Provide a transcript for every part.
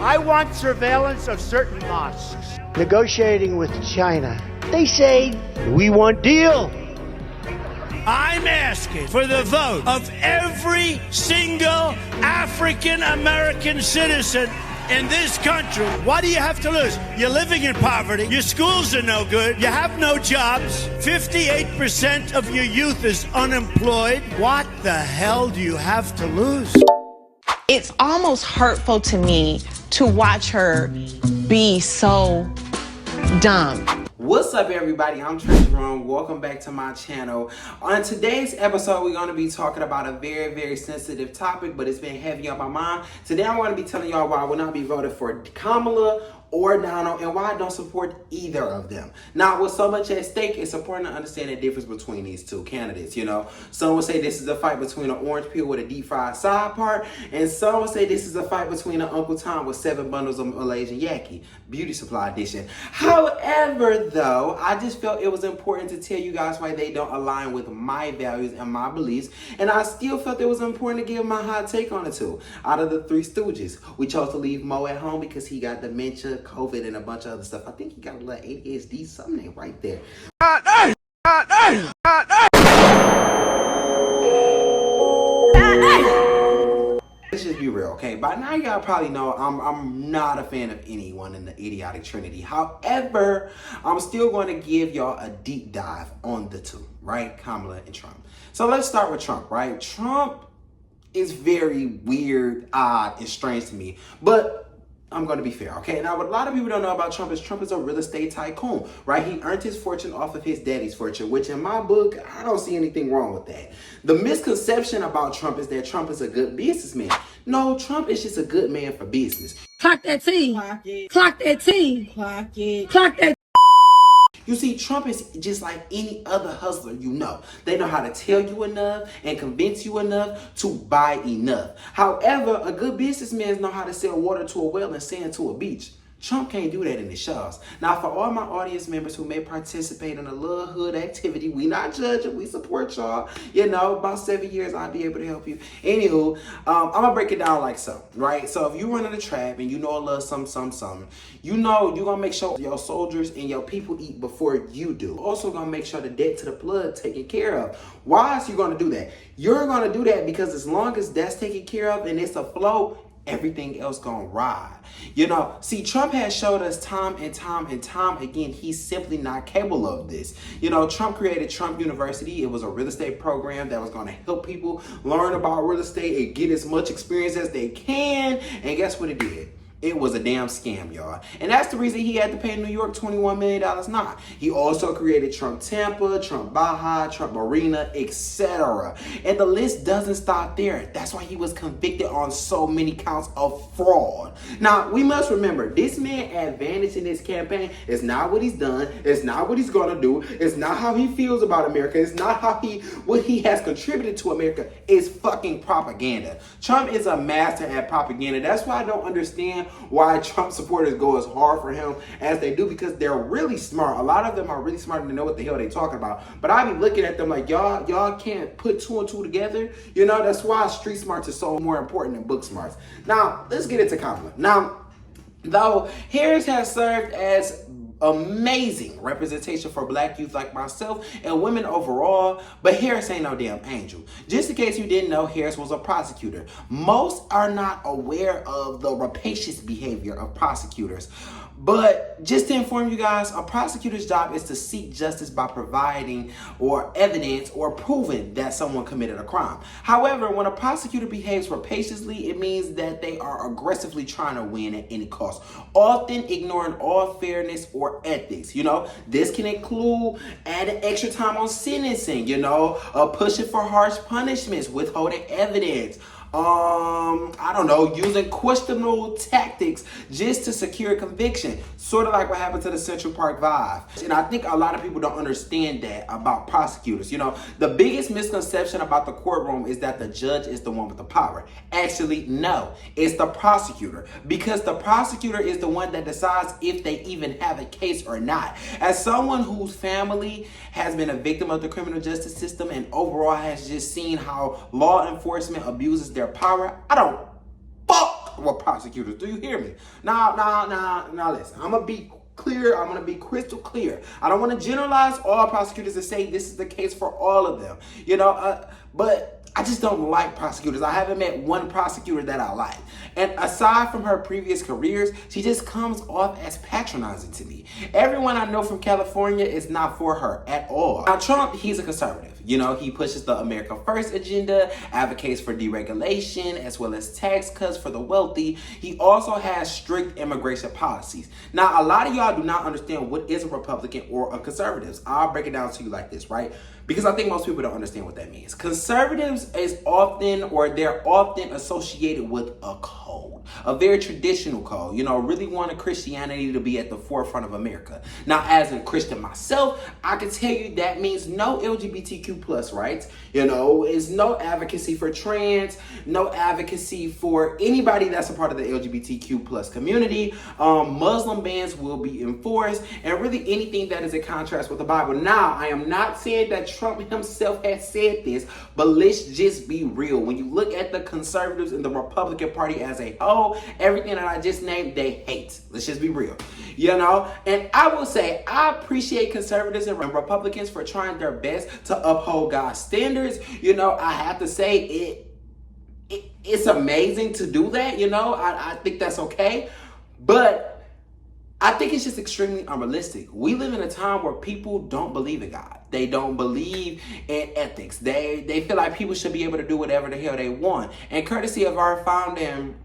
I want surveillance of certain mosques. Negotiating with China. They say, we want deal. I'm asking for the vote of every single African American citizen in this country. What do you have to lose? You're living in poverty. Your schools are no good. You have no jobs. 58% of your youth is unemployed. What the hell do you have to lose? It's almost hurtful to me to watch her be so dumb. What's up, everybody? I'm Jerome. Welcome back to my channel. On today's episode, we're going to be talking about a very, very sensitive topic, but it's been heavy on my mind. Today, I'm going to be telling y'all why I will not be voted for Kamala or Donald, and why I don't support either of them. Now, with so much at stake, it's important to understand the difference between these two candidates, you know. Some would say this is a fight between an orange peel with a deep fried side part, and some would say this is a fight between an Uncle Tom with 7 bundles of Malaysian Yaki, beauty supply edition. However, though, I just felt it was important to tell you guys why they don't align with my values and my beliefs, and I still felt it was important to give my hot take on the two. Out of the 3 stooges, we chose to leave Mo at home because he got dementia, COVID, and a bunch of other stuff. I think he got a little ADHD, something ain't right there. Let's just be real, okay? By now y'all probably know I'm not a fan of anyone in the idiotic trinity. However, I'm still going to give y'all a deep dive on the two, right? Kamala and Trump. So let's start with Trump, right? Trump is very weird, odd, and strange to me, but I'm going to be fair, okay? Now, what a lot of people don't know about Trump is a real estate tycoon, right? He earned his fortune off of his daddy's fortune, which in my book, I don't see anything wrong with that. The misconception about Trump is that Trump is a good businessman. No, Trump is just a good man for business. Clock that T. Clock it. Clock that T. Clock it. Clock that. You see, Trump is just like any other hustler you know. They know how to tell you enough and convince you enough to buy enough. However, a good businessman know how to sell water to a well and sand to a beach. Trump can't do that in his shows. Now, for all my audience members who may participate in a little hood activity, we not judging, we support y'all. You know, about 7 years, I'll be able to help you. Anywho, I'm gonna break it down like so, right? So if you run in a trap and you know a little something, you know you're gonna make sure your soldiers and your people eat before you do. Also gonna make sure the debt to the blood taken care of. Why is you gonna do that? You're gonna do that because as long as that's taken care of and it's a flow, everything else gonna ride. You know, see, Trump has showed us time and time again, he's simply not capable of this. You know, Trump created Trump University. It was a real estate program that was gonna help people learn about real estate and get as much experience as they can. And guess what it did? It was a damn scam, y'all. And that's the reason he had to pay New York $21 million now. He also created Trump Tampa, Trump Baja, Trump Marina, etc. And the list doesn't stop there. That's why he was convicted on so many counts of fraud. Now, we must remember, this man advantage in this campaign is not what he's done. It's not what he's gonna do. It's not how he feels about America. It's not what he has contributed to America. It's fucking propaganda. Trump is a master at propaganda. That's why I don't understand why Trump supporters go as hard for him as they do, because they're really smart. A lot of them are really smart and they know what the hell they're talking about. But I be looking at them like, y'all can't put 2 and 2 together. You know, that's why street smarts is so more important than book smarts. Now, let's get into Kamala. Now, though Harris has served as amazing representation for black youth like myself and women overall, but Harris ain't no damn angel. Just in case you didn't know, Harris was a prosecutor. Most are not aware of the rapacious behavior of prosecutors. But just to inform you guys, a prosecutor's job is to seek justice by providing or evidence or proving that someone committed a crime. However, when a prosecutor behaves rapaciously, it means that they are aggressively trying to win at any cost, often ignoring all fairness or ethics. You know, this can include adding extra time on sentencing, you know, pushing for harsh punishments, withholding evidence, I don't know, using questionable tactics just to secure conviction. Sort of like what happened to the Central Park Five. And I think a lot of people don't understand that about prosecutors. You know, the biggest misconception about the courtroom is that the judge is the one with the power. Actually, no, it's the prosecutor, because the prosecutor is the one that decides if they even have a case or not. As someone whose family has been a victim of the criminal justice system and overall has just seen how law enforcement abuses their power, I don't fuck with prosecutors. Do you hear me? Now, listen. I'm going to be clear. I'm going to be crystal clear. I don't want to generalize all prosecutors and say this is the case for all of them. But I just don't like prosecutors. I haven't met one prosecutor that I like. And aside from her previous careers, she just comes off as patronizing to me. Everyone I know from California is not for her at all. Now, Trump, he's a conservative. He pushes the America First agenda, advocates for deregulation, as well as tax cuts for the wealthy. He also has strict immigration policies. Now, a lot of y'all do not understand what is a Republican or a conservative. I'll break it down to you like this, right? Because I think most people don't understand what that means. Conservatives they're often associated with a code, a very traditional code, really wanting Christianity to be at the forefront of America. Now, as a Christian myself, I can tell you that means no LGBTQ plus rights, is no advocacy for trans, no advocacy for anybody that's a part of the LGBTQ plus community. Muslim bans will be enforced, and really anything that is in contrast with the Bible. Now, I am not saying that Trump himself has said this, but let's just be real. When you look at the conservatives and the Republican Party as a whole, everything that I just named, they hate. Let's just be real. And I will say, I appreciate conservatives and Republicans for trying their best to uphold God's standards. I have to say it's amazing to do that. I think that's okay. But I think it's just extremely unrealistic. We live in a time where people don't believe in God. They don't believe in ethics. They feel like people should be able to do whatever the hell they want. And courtesy of our founding,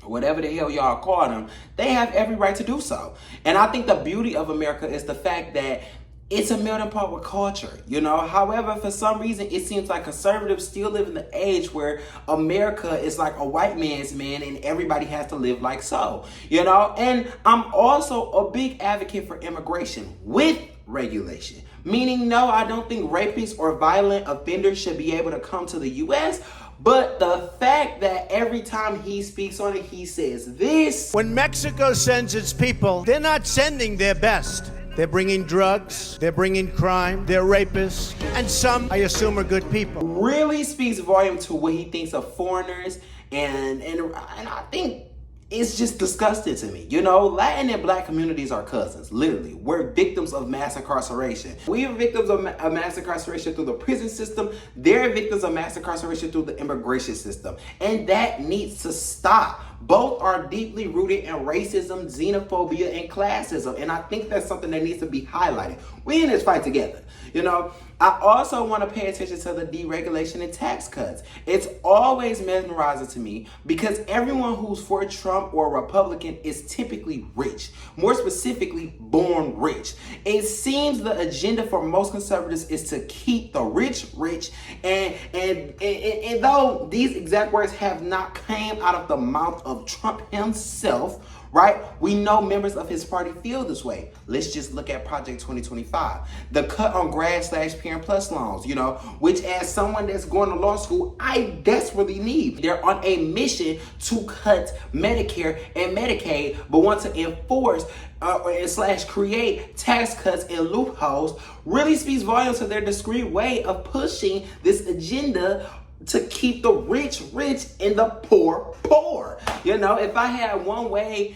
whatever the hell y'all call them, they have every right to do so. And I think the beauty of America is the fact that it's a melting pot with culture, However, for some reason, it seems like conservatives still live in the age where America is like a white man's man and everybody has to live like so, And I'm also a big advocate for immigration with regulation. Meaning, no, I don't think rapists or violent offenders should be able to come to the U.S., but the fact that every time he speaks on it, he says this. When Mexico sends its people, they're not sending their best. They're bringing drugs, they're bringing crime, they're rapists, and some, I assume, are good people. Really speaks volume to what he thinks of foreigners, and I think it's just disgusting to me. Latin and Black communities are cousins, literally. We're victims of mass incarceration. We are victims of mass incarceration through the prison system. They're victims of mass incarceration through the immigration system. And that needs to stop. Both are deeply rooted in racism, xenophobia, and classism. And I think that's something that needs to be highlighted. We in this fight together. I also want to pay attention to the deregulation and tax cuts. It's always mesmerizing to me because everyone who's for Trump or Republican is typically rich. More specifically, born rich. It seems the agenda for most conservatives is to keep the rich rich. And though these exact words have not came out of the mouth of Trump himself, right? We know members of his party feel this way. Let's just look at Project 2025. The cut on grad/parent plus loans, which as someone that's going to law school, I desperately need. They're on a mission to cut Medicare and Medicaid, but want to enforce / create tax cuts and loopholes. Really speaks volumes to their discreet way of pushing this agenda to keep the rich rich and the poor poor. If I had one way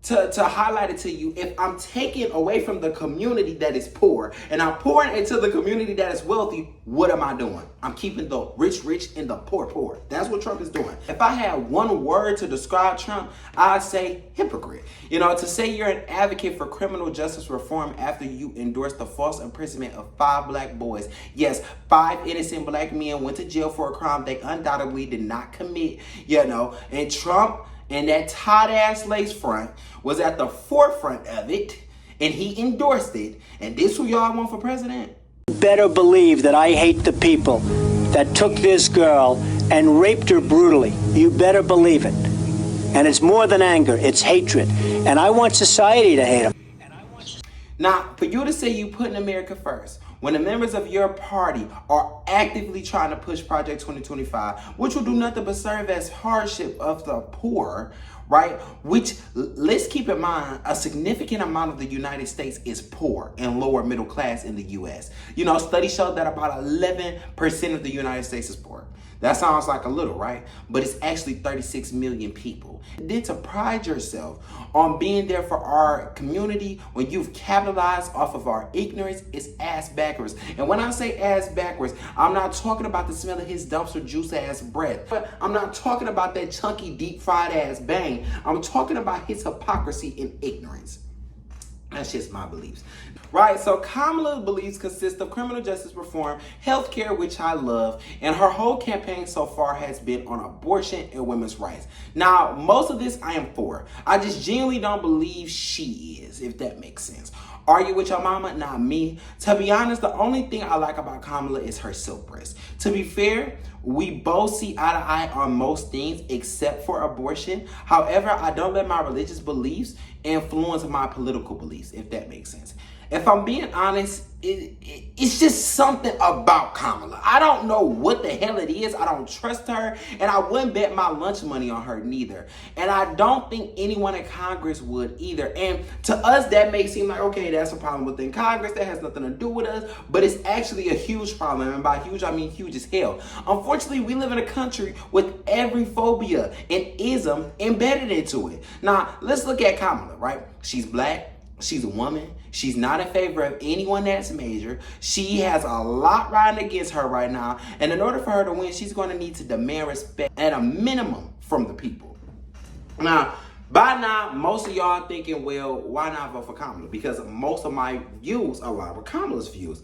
to highlight it to you, if I'm taking away from the community that is poor and I'm pouring into the community that is wealthy, what am I doing? I'm keeping the rich rich and the poor poor. That's what Trump is doing. If I had one word to describe Trump, I'd say hypocrite. To say you're an advocate for criminal justice reform after you endorse the false imprisonment of 5 Black boys. Yes, 5 innocent Black men went to jail for a crime they undoubtedly did not commit, and Trump and that tight-ass lace front was at the forefront of it, and he endorsed it. And this who y'all want for president? Better believe that I hate the people that took this girl and raped her brutally. You better believe it. And it's more than anger, it's hatred. And I want society to hate him. Now, for you to say you putting America first, when the members of your party are actively trying to push Project 2025, which will do nothing but serve as hardship of the poor, right? Which, let's keep in mind, a significant amount of the United States is poor and lower middle class in the U.S. Studies show that about 11% of the United States is poor. That sounds like a little, right? But it's actually 36 million people. Then to pride yourself on being there for our community when you've capitalized off of our ignorance is ass backwards. And when I say ass backwards, I'm not talking about the smell of his dumpster juice ass breath. But I'm not talking about that chunky deep fried ass bang. I'm talking about his hypocrisy and ignorance. That's just my beliefs. Right, so Kamala's beliefs consist of criminal justice reform, healthcare, which I love, and her whole campaign so far has been on abortion and women's rights. Now, most of this I am for. I just genuinely don't believe she is, if that makes sense. Argue with your mama? Not me. To be honest, the only thing I like about Kamala is her silk breast. To be fair, we both see eye to eye on most things except for abortion. However, I don't let my religious beliefs influence my political beliefs, if that makes sense. If I'm being honest, it's just something about Kamala. I don't know what the hell it is. I don't trust her, and I wouldn't bet my lunch money on her neither. And I don't think anyone in Congress would either. And to us, that may seem like, okay, that's a problem within Congress. That has nothing to do with us, but it's actually a huge problem. And by huge, I mean huge as hell. Unfortunately, we live in a country with every phobia and ism embedded into it. Now, let's look at Kamala, right? She's black. She's a woman. She's not in favor of anyone that's major. She has a lot riding against her right now. And in order for her to win, she's going to need to demand respect at a minimum from the people. Now, by now, most of y'all thinking, well, why not vote for Kamala? Because most of my views align with Kamala's views.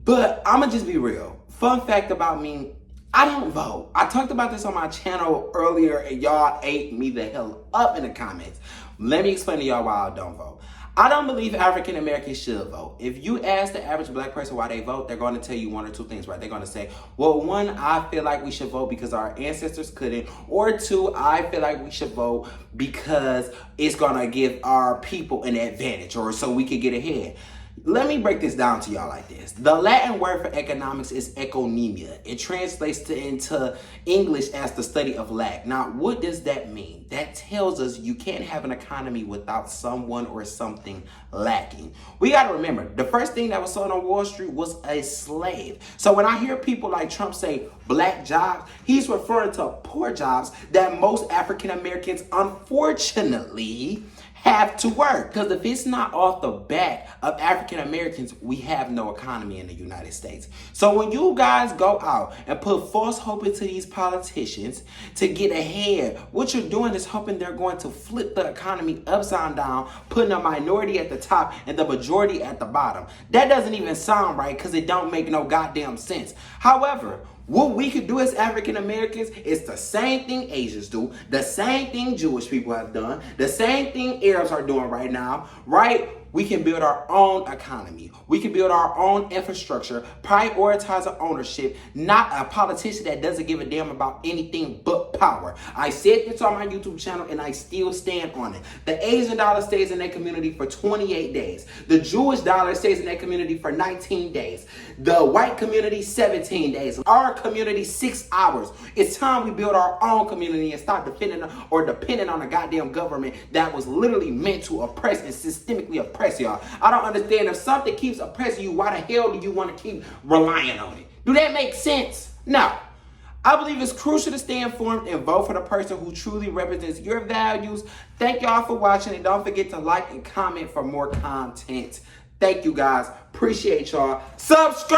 But I'm going to just be real. Fun fact about me, I don't vote. I talked about this on my channel earlier and y'all ate me the hell up in the comments. Let me explain to y'all why I don't vote. I don't believe African Americans should vote. If you ask the average black person why they vote, they're going to tell you one or two things, right? They're going to say, well, one, I feel like we should vote because our ancestors couldn't. Or two, I feel like we should vote because it's going to give our people an advantage or so we could get ahead. Let me break this down to y'all like this. The Latin word for economics is economia. It translates into English as the study of lack. Now, what does that mean? That tells us you can't have an economy without someone or something lacking. We got to remember, the first thing that was sold on Wall Street was a slave. So when I hear people like Trump say black jobs, he's referring to poor jobs that most African Americans, unfortunately, have to work. Because if it's not off the back of African Americans, we have no economy in the United States. So when you guys go out and put false hope into these politicians to get ahead, what you're doing is hoping they're going to flip the economy upside down, putting a minority at the top and the majority at the bottom. That doesn't even sound right because it don't make no goddamn sense. However, what we could do as African Americans is the same thing Asians do, the same thing Jewish people have done, the same thing Arabs are doing right now, right? We can build our own economy. We can build our own infrastructure, prioritize ownership, not a politician that doesn't give a damn about anything but power. I said this on my YouTube channel and I still stand on it. The Asian dollar stays in that community for 28 days. The Jewish dollar stays in that community for 19 days. The white community, 17 days. Our community, 6 hours. It's time we build our own community and stop depending on a goddamn government that was literally meant to oppress and systemically oppress y'all. I don't understand. If something keeps oppressing you, why the hell do you want to keep relying on it? Do that make sense? No. I believe it's crucial to stay informed and vote for the person who truly represents your values. Thank y'all for watching, and don't forget to like and comment for more content. Thank you guys. Appreciate y'all. Subscribe!